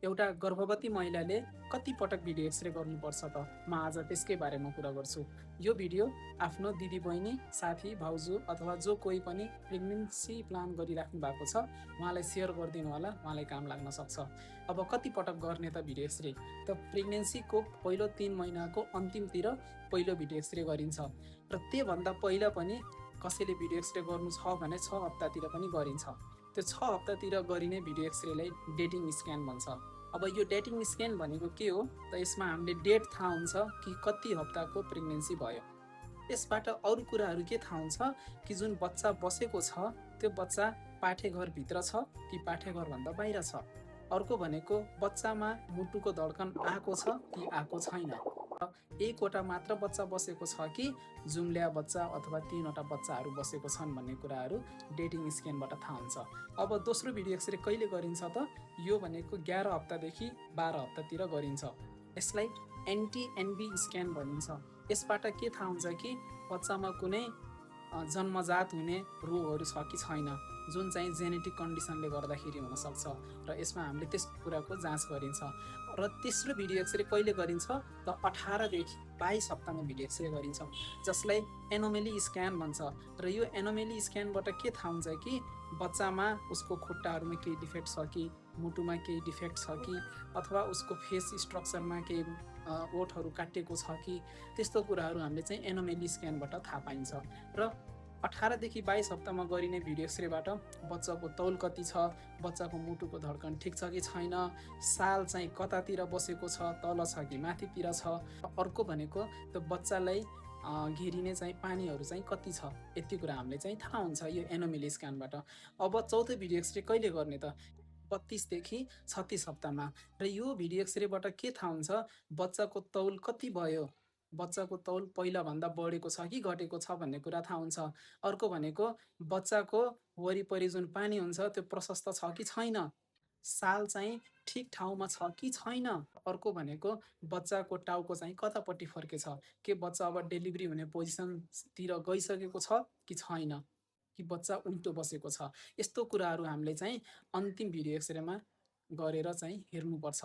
एउटा गर्भवती महिलाले कति पटक भिडियो एक्सरे गर्नुपर्छ त? म आज त्यसकै बारेमा कुरा गर्छु। यो भिडियो आफ्नो दिदीबहिनी, साथी, भाउजू अथवा जो कोही पनि प्रेग्नेन्सी प्लान गरिराख्नु भएको छ, उहाँलाई सेयर गरिदिनु होला, उहाँलाई काम लाग्न सक्छ। अब कति पटक गर्ने त भिडियो एक्सरे? त प्रेग्नेन्सीको पहिलो 3 महिनाको अन्तिमतिर पहिलो भिडियो एक्सरे गरिन्छ र त्योभन्दा पहिला पनि कसैले भिडियो एक्सरे गर्नु छ भने 6 हप्तातिर पनि गरिन्छ। त्यो 6 हप्तातिर गरिने भिडियो एक्सरेलाई डेटिङ स्क्यान भन्छ। अब यो डेटिङ स्क्यान भनेको के हो त? यसमा हामीले डेट थाहा हुन्छ कि कति हप्ताको प्रेग्नेन्सी भयो। यसबाट अरू कुराहरू के थाहा हुन्छ कि जुन बच्चा बसेको छ त्यो बच्चा पाठेघरभित्र छ कि पाठेघरभन्दा बाहिर छ। अर्को भनेको बच्चामा मुटुको धड्कन आएको छ कि आएको छैन। एकवटा मात्र बच्चा बसेको छ कि जुम्ल्या बच्चा अथवा 3वटा बच्चाहरू बसेको छन् भन्ने कुराहरू डेटिङ स्क्यानबाट थाहा हुन्छ। अब दोस्रो भिडियो एक्सरे कहिले गरिन्छ त? यो भनेको 11 हप्तादेखि 12 हप्तातिर गरिन्छ। यसलाई एन्टी एनबी स्क्यान भनिन्छ। यसबाट के थाहा हुन्छ कि बच्चामा कुनै जन्मजात हुने रोगहरू छ कि छैन, जुन चाहिँ जेनेटिक कन्डिसनले गर्दाखेरि हुनसक्छ र यसमा हामीले त्यस कुराको जाँच गरिन्छ। र तेस्रो भिडियो एक्सरे कहिले गरिन्छ त? 18देखि 22 हप्तामा भिडियो एक्सरे गरिन्छ, जसलाई एनोमेली स्क्यान भन्छ। र यो एनोमेली स्क्यानबाट के थाहा हुन्छ कि बच्चामा उसको खुट्टाहरूमा केही डिफेक्ट छ कि, मुटुमा केही डिफेक्ट छ कि, अथवा उसको फेस स्ट्रक्चरमा केही ओठहरू काटिएको छ कि, त्यस्तो कुराहरू हामीले चाहिँ एनोमेली स्क्यानबाट थाहा पाइन्छ। र 18देखि 22 हप्तामा गरिने भिडियो एक्सरेबाट बच्चाको तौल कति छ, बच्चाको मुटुको धड्कन ठिक छ कि छैन, साल चाहिँ कतातिर बसेको छ, तल छ कि माथितिर छ, अर्को भनेको त्यो बच्चालाई घेरिने चाहिँ पानीहरू चाहिँ कति छ, यति कुरा हामीले चाहिँ थाहा हुन्छ यो एनोमेली स्क्यानबाट। अब चौथो भिडियो एक्सरे कहिले गर्ने त? 32देखि 36 हप्तामा। र यो भिडियो एक्सरेबाट के थाहा हुन्छ? बच्चाको तौल कति भयो, बच्चाको तौल पहिलाभन्दा बढेको छ कि घटेको छ भन्ने कुरा थाहा हुन्छ। अर्को भनेको बच्चाको वरिपरि जुन पानी हुन्छ त्यो प्रशस्त छ कि छैन, साल चाहिँ ठिक ठाउँमा छ कि छैन। अर्को भनेको बच्चाको टाउको चाहिँ कतापट्टि फर्केछ, के बच्चा अब डेलिभरी हुने पोजिसनतिर गइसकेको छ कि छैन, कि बच्चा उल्टो बसेको छ। यस्तो कुराहरू हामीले चाहिँ अन्तिम भिडियो एक्सरेमा गरेर चाहिँ हेर्नुपर्छ।